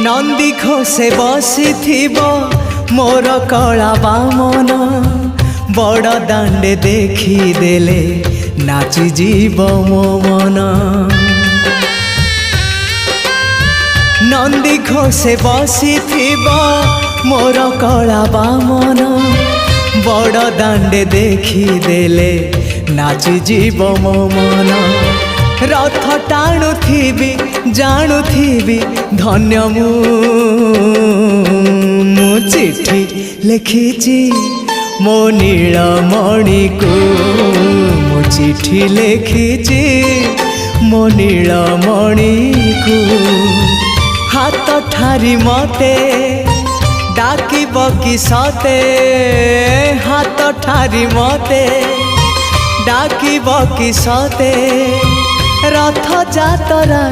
नंदी घोषे बसी मोर कला बामन बड़ दांडे देखी देले नाची जीव मो मन। नंदी घोषे बसी मोर कला बामन बड़ दांडे देखी देले नाची जीव मो मन। रथ टाणुथिबी जाणुथिबी धन्य मु चिट्ठी लिखिची मो नीलमणि को मु चिट्ठी लिखिची मो नीलमणि को। हाथ ठारी मते डाकिब कि सते हाथ ठारी मते डाकिब कि सते रथ जातरा